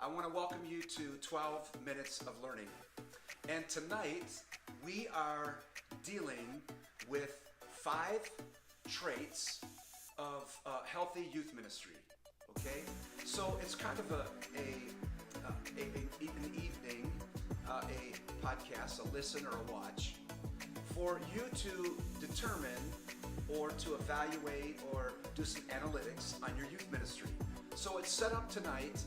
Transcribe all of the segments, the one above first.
I want to welcome you to 12 Minutes of Learning. And tonight we are dealing with 5 traits of healthy youth ministry. Okay? So it's kind of an evening, a podcast, a listen or a watch for you to determine or to evaluate or do some analytics on your youth ministry. So it's set up tonight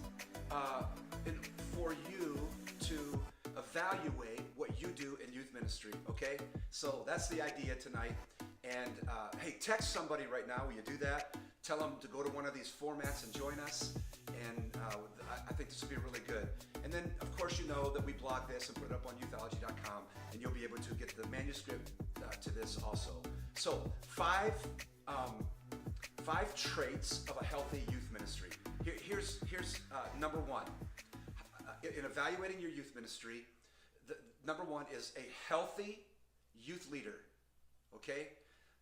for you to evaluate what you do in youth ministry, okay? So that's the idea tonight. And hey, text somebody right now. Will you do that? Tell them to go to one of these formats and join us. And I think this will be really good. And then, of course, you know that we blog this and put it up on youthology.com, and you'll be able to get the manuscript to this also. So, 5 traits of a healthy youth ministry. Here's number 1. In evaluating your youth ministry, number 1 is a healthy youth leader. Okay?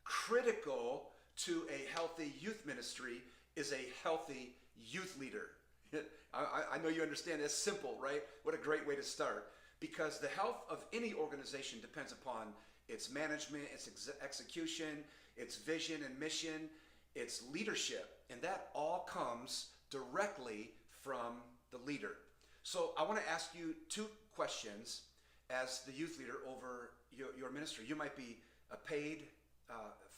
Critical to a healthy youth ministry is a healthy youth leader. I know you understand. It's simple, right? What a great way to start. Because the health of any organization depends upon its management, its execution, its vision and mission, its leadership. And that all comes directly from the leader. So I want to ask you 2 questions as the youth leader over your ministry. You might be a paid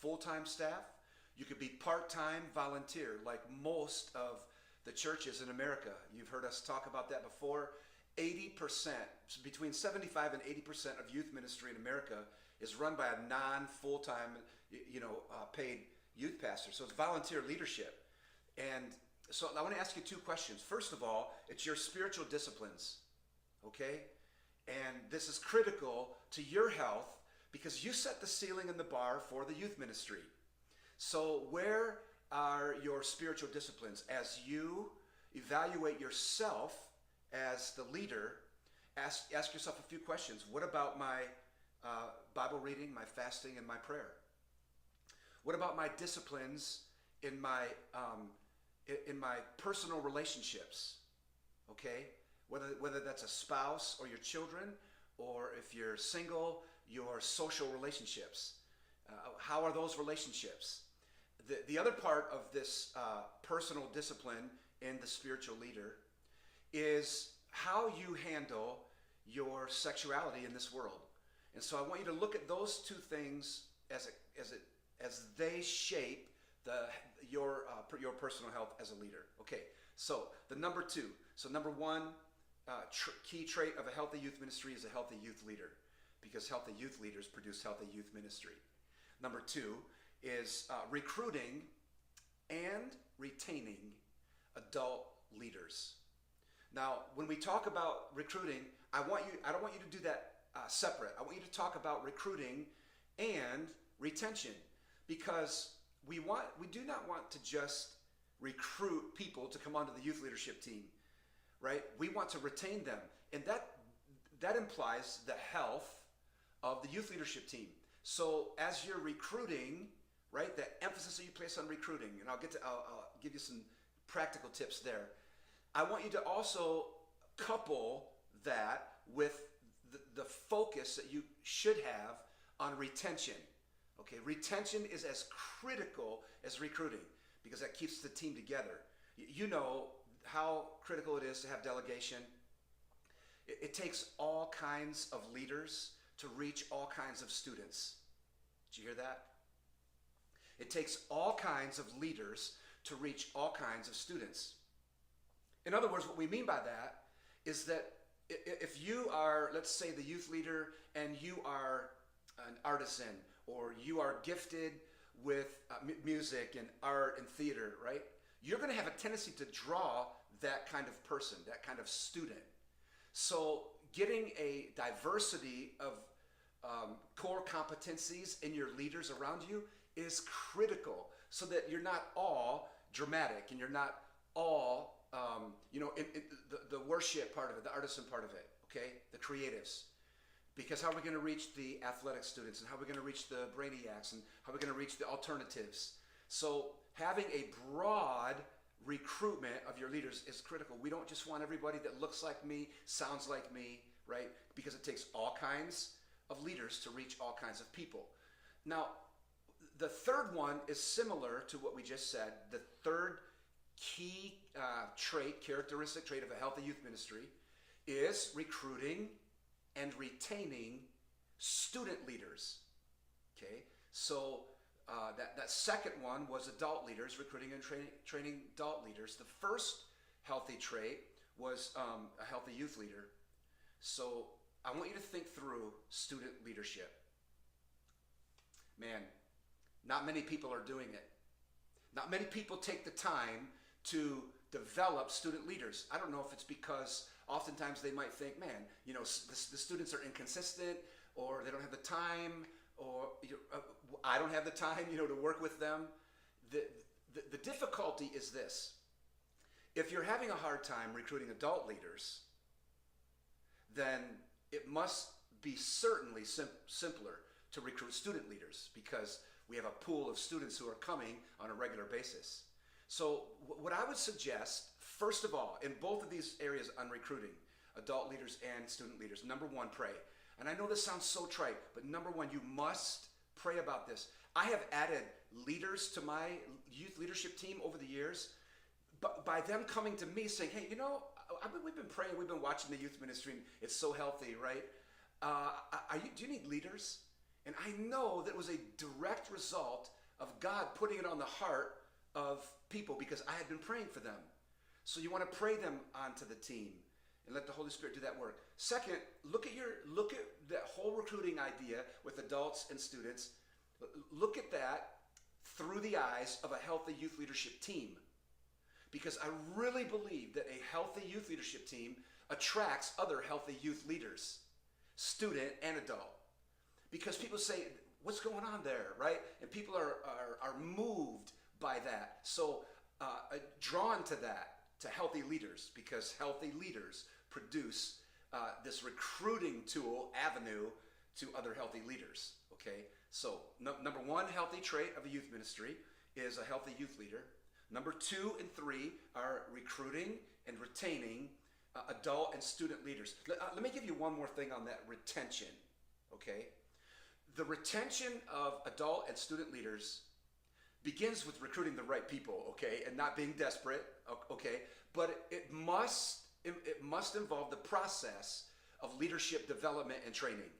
full-time staff. You could be part-time volunteer, like most of the churches in America. You've heard us talk about that before. 80%, between 75 and 80% of youth ministry in America is run by a non-full-time, paid youth pastor. So it's volunteer leadership. And so I want to ask you 2 questions. First of all, it's your spiritual disciplines, okay? And this is critical to your health because you set the ceiling and the bar for the youth ministry. So where are your spiritual disciplines? As you evaluate yourself as the leader, ask yourself a few questions. What about my Bible reading, my fasting, and my prayer? What about my disciplines in my personal relationships? Okay, whether that's a spouse or your children, or if you're single, your social relationships. How are those relationships? The other part of this personal discipline in the spiritual leader is how you handle your sexuality in this world. And so I want you to look at those 2 things as they shape your personal health as a leader. Okay, so the number 2. So number 1, key trait of a healthy youth ministry is a healthy youth leader, because healthy youth leaders produce healthy youth ministry. Number 2 is recruiting and retaining adult leaders. Now, when we talk about recruiting, I don't want you to do that separate. I want you to talk about recruiting and retention, because we do not want to just recruit people to come onto the youth leadership team, right? We want to retain them, and that implies the health of the youth leadership team. So as you're recruiting, right, the emphasis that you place on recruiting, and I'll give you some practical tips there. I want you to also couple that with the focus that you should have on retention. Okay, retention is as critical as recruiting because that keeps the team together. You know how critical it is to have delegation. It takes all kinds of leaders to reach all kinds of students. Did you hear that? It takes all kinds of leaders to reach all kinds of students. In other words, what we mean by that is that if you are, let's say, the youth leader and you are an artisan, or you are gifted with music and art and theater, right? You're going to have a tendency to draw that kind of person, that kind of student. So getting a diversity of core competencies in your leaders around you is critical, so that you're not all dramatic and you're not all, the worship part of it, the artisan part of it, okay? The creatives. Because how are we going to reach the athletic students, and how are we going to reach the brainiacs, and how are we going to reach the alternatives? So having a broad recruitment of your leaders is critical. We don't just want everybody that looks like me, sounds like me, right? Because it takes all kinds of leaders to reach all kinds of people. Now, the third one is similar to what we just said. The third key characteristic trait of a healthy youth ministry is recruiting and retaining student leaders. Okay, so that second one was adult leaders, recruiting and training adult leaders. The first healthy trait was a healthy youth leader. So I want you to think through student leadership. Man, not many people are doing it. Not many people take the time to develop student leaders. I don't know if it's because oftentimes they might think, man, you know, the students are inconsistent, or they don't have the time, or I don't have the time, you know, to work with them. The difficulty is this. If you're having a hard time recruiting adult leaders, then it must be certainly simpler to recruit student leaders, because we have a pool of students who are coming on a regular basis. So what I would suggest, first of all, in both of these areas on recruiting, adult leaders and student leaders, number one, pray. And I know this sounds so trite, but number one, you must pray about this. I have added leaders to my youth leadership team over the years, but by them coming to me saying, hey, you know, we've been praying, we've been watching the youth ministry, it's so healthy, right? Do you need leaders? And I know that was a direct result of God putting it on the heart of people, because I had been praying for them. So you want to pray them onto the team and let the Holy Spirit do that work. Second, look at that whole recruiting idea with adults and students. Look at that through the eyes of a healthy youth leadership team. Because I really believe that a healthy youth leadership team attracts other healthy youth leaders, student and adult. Because people say, what's going on there, right? And people are moved by that. So drawn to that, to healthy leaders, because healthy leaders produce this recruiting tool, avenue to other healthy leaders, okay? So number one healthy trait of a youth ministry is a healthy youth leader. Number 2 and 3 are recruiting and retaining adult and student leaders. Let me give you one more thing on that retention, okay? The retention of adult and student leaders begins with recruiting the right people, okay, and not being desperate, okay? But it must involve the process of leadership development and training.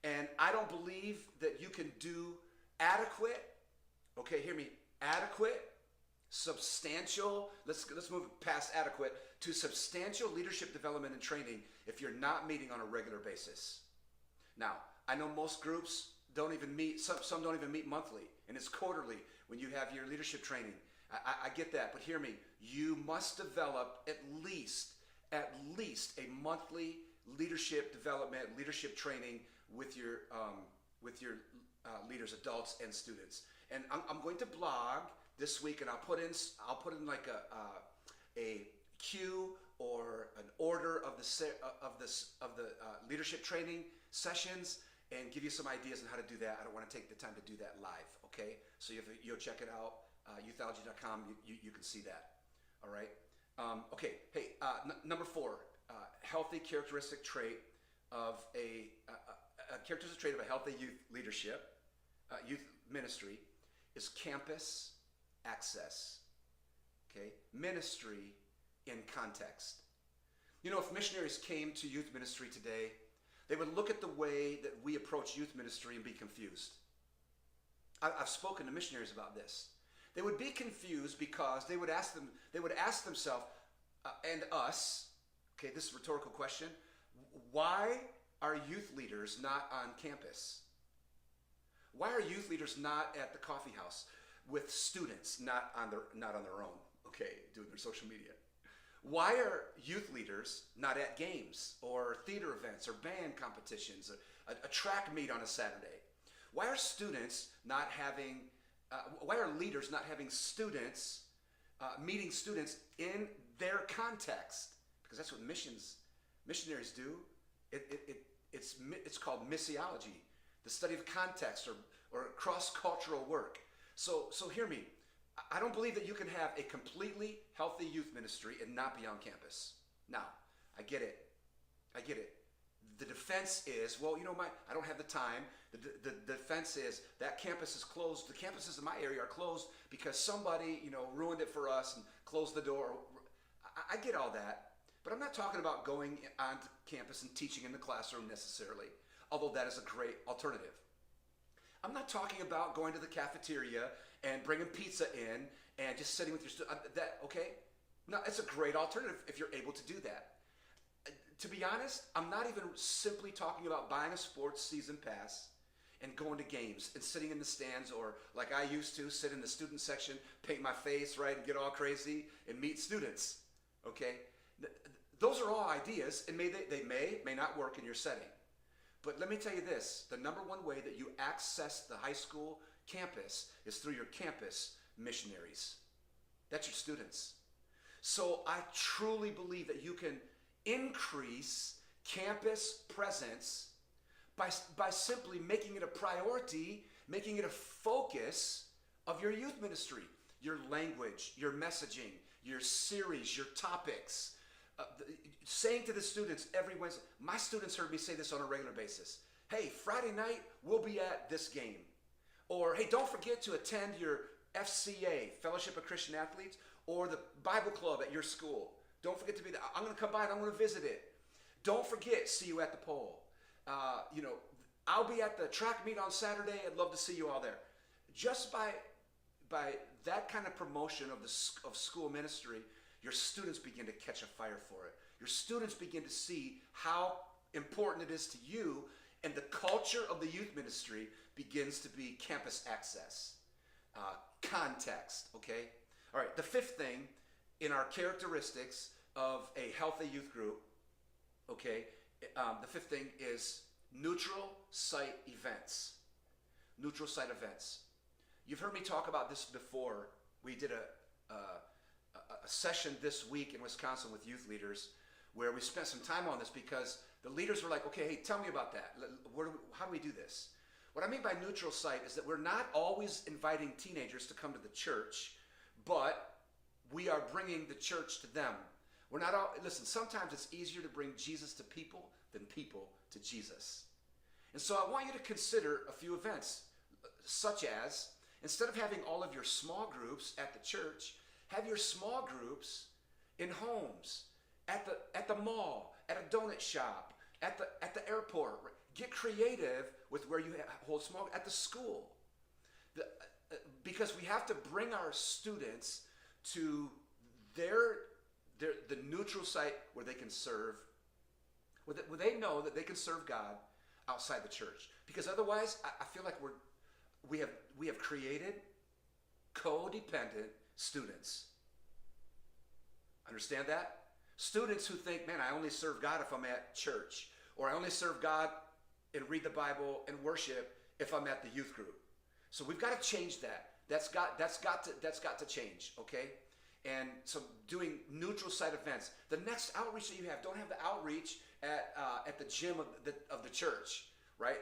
And I don't believe that you can do adequate, okay, hear me, adequate, substantial, let's move past adequate to substantial leadership development and training if you're not meeting on a regular basis. Now, I know most groups don't even meet, some don't even meet monthly, and it's quarterly when you have your leadership training. I get that, but hear me, you must develop at least a monthly leadership development, leadership training with your leaders, adults and students. And I'm going to blog this week, and I'll put in like a queue or an order of the leadership training sessions, and give you some ideas on how to do that. I don't want to take the time to do that live, okay? So you'll check it out, youthology.com, you can see that, all right? Okay, hey, number 4, healthy characteristic trait of a characteristic trait of a healthy youth leadership, youth ministry, is campus access, okay? Ministry in context. You know, if missionaries came to youth ministry today, they would look at the way that we approach youth ministry and be confused. I've spoken to missionaries about this. They would be confused because they would ask themselves and us, okay, this is a rhetorical question, why are youth leaders not on campus? Why are youth leaders not at the coffee house with students, not on their own, okay, doing their social media? Why are youth leaders not at games or theater events or band competitions, a track meet on a Saturday? Why are leaders not having students, meeting students in their context? Because that's what missionaries do. It's called missiology, the study of context or cross-cultural work. So hear me. I don't believe that you can have a completely healthy youth ministry and not be on campus. Now, I get it. I get it. The defense is, well, I don't have the time. The defense is that campus is closed. The campuses in my area are closed because somebody, ruined it for us and closed the door. I get all that, but I'm not talking about going on campus and teaching in the classroom necessarily, although that is a great alternative. I'm not talking about going to the cafeteria and bringing pizza in and just sitting with your students. Okay? No, it's a great alternative if you're able to do that. To be honest, I'm not even simply talking about buying a sports season pass and going to games and sitting in the stands, or like I used to, sit in the student section, paint my face, right, and get all crazy and meet students. Okay? Those are all ideas, and they may not work in your setting. But let me tell you this, the number one way that you access the high school campus is through your campus missionaries. That's your students. So I truly believe that you can increase campus presence by simply making it a priority, making it a focus of your youth ministry, your language, your messaging, your series, your topics. Saying to the students every Wednesday, my students heard me say this on a regular basis. Hey, Friday night, we'll be at this game. Or, hey, don't forget to attend your FCA, Fellowship of Christian Athletes, or the Bible Club at your school. Don't forget to be there. I'm going to come by and I'm going to visit it. Don't forget, see you at the pole. I'll be at the track meet on Saturday. I'd love to see you all there. Just by that kind of promotion of school ministry, your students begin to catch a fire for it. Your students begin to see how important it is to you, and the culture of the youth ministry begins to be campus access, context, okay? All right, the fifth thing in our characteristics of a healthy youth group, okay, the fifth thing is neutral site events. Neutral site events. You've heard me talk about this before. We did a session this week in Wisconsin with youth leaders where we spent some time on this because the leaders were like, okay, hey, tell me about that. How do we do this? What I mean by neutral site is that we're not always inviting teenagers to come to the church, but we are bringing the church to them. We're not all, listen, sometimes it's easier to bring Jesus to people than people to Jesus. And so I want you to consider a few events, such as, instead of having all of your small groups at the church, have your small groups in homes, at the mall, at a donut shop, at the airport. Get creative with where you hold small, at the school. Because we have to bring our students to the neutral site where they can serve, where they know that they can serve God outside the church. Because otherwise, I feel like we have created codependent students. Understand that? Students who think, man, I only serve God if I'm at church, or I only serve God and read the Bible and worship if I'm at the youth group. So we've got to change that. That's got to change, okay? And so doing neutral site events. The next outreach that you have, don't have the outreach at the gym of the church, right?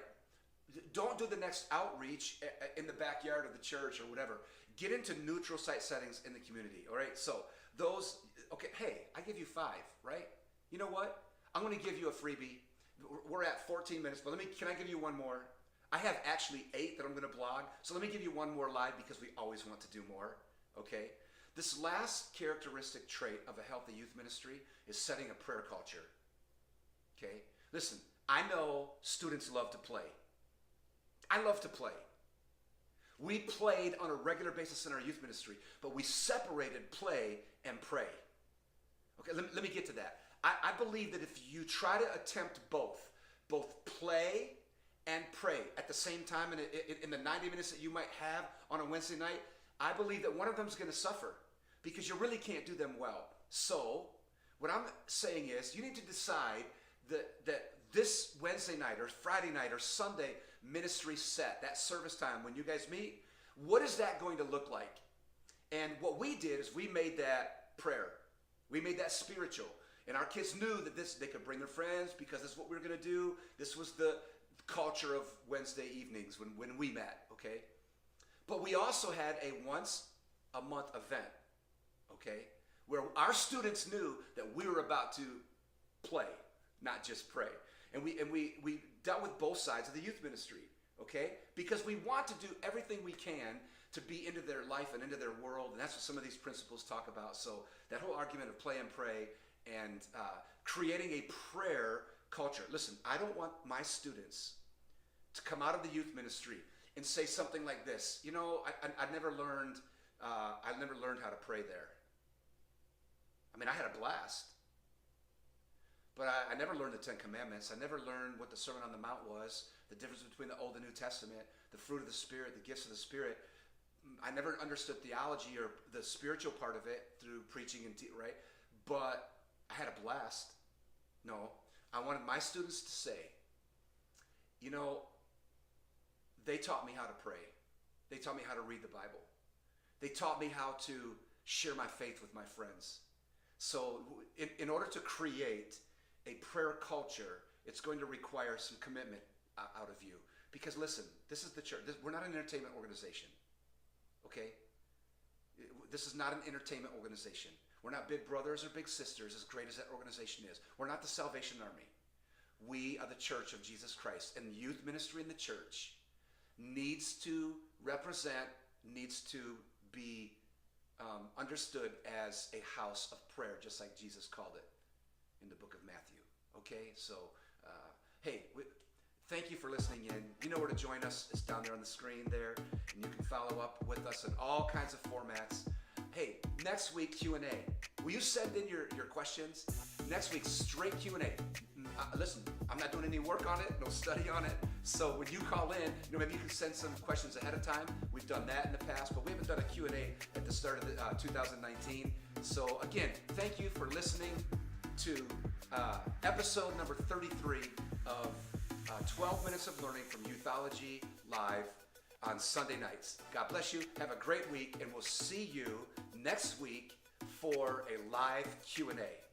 Don't do the next outreach in the backyard of the church or whatever. Get into neutral site settings in the community, all right? So those, okay, hey, I give you 5, right? You know what? I'm going to give you a freebie. We're at 14 minutes, but can I give you one more? I have actually 8 that I'm going to blog, so let me give you one more live because we always want to do more, okay? This last characteristic trait of a healthy youth ministry is setting a prayer culture, okay? Listen, I know students love to play. I love to play. We played on a regular basis in our youth ministry, but we separated play and pray. Okay, let me get to that. I believe that if you try to attempt both play and pray at the same time in the 90 minutes that you might have on a Wednesday night, I believe that one of them is going to suffer because you really can't do them well. So what I'm saying is you need to decide that this Wednesday night or Friday night or Sunday ministry set, that service time when you guys meet, what is that going to look like? And what we did is we made that prayer. We made that spiritual. And our kids knew that they could bring their friends because this is what we were going to do. This was the culture of Wednesday evenings when we met, okay? But we also had a once a month event, okay, where our students knew that we were about to play, not just pray. And we dealt with both sides of the youth ministry, okay? Because we want to do everything we can to be into their life and into their world, and that's what some of these principles talk about. So that whole argument of play and pray and creating a prayer culture. Listen, I don't want my students to come out of the youth ministry and say something like this. You know, I never learned how to pray there. I mean, I had a blast, but I never learned the Ten Commandments. I never learned what the Sermon on the Mount was, the difference between the Old and New Testament, the fruit of the Spirit, the gifts of the Spirit. I never understood theology or the spiritual part of it through preaching and right? But I had a blast. No, I wanted my students to say, you know, they taught me how to pray. They taught me how to read the Bible. They taught me how to share my faith with my friends. So in order to create a prayer culture, it's going to require some commitment out of you. Because listen, this is the church. We're not an entertainment organization. Okay? This is not an entertainment organization. We're not big brothers or big sisters, as great as that organization is. We're not the Salvation Army. We are the church of Jesus Christ. And youth ministry in the church needs to represent, needs to be understood as a house of prayer, just like Jesus called it in the book of Matthew. Okay? So, hey, thank you for listening in. You know where to join us. It's down there on the screen there. And you can follow up with us in all kinds of formats. Hey, next week, Q&A. Will you send in your questions? Next week, straight Q&A. Listen, I'm not doing any work on it, no study on it. So when you call in, maybe you can send some questions ahead of time. We've done that in the past, but we haven't done a Q&A at the start of 2019. So again, thank you for listening to episode number 33 of 12 Minutes of Learning from Youthology Live on Sunday nights. God bless you. Have a great week, and we'll see you next week for a live Q&A.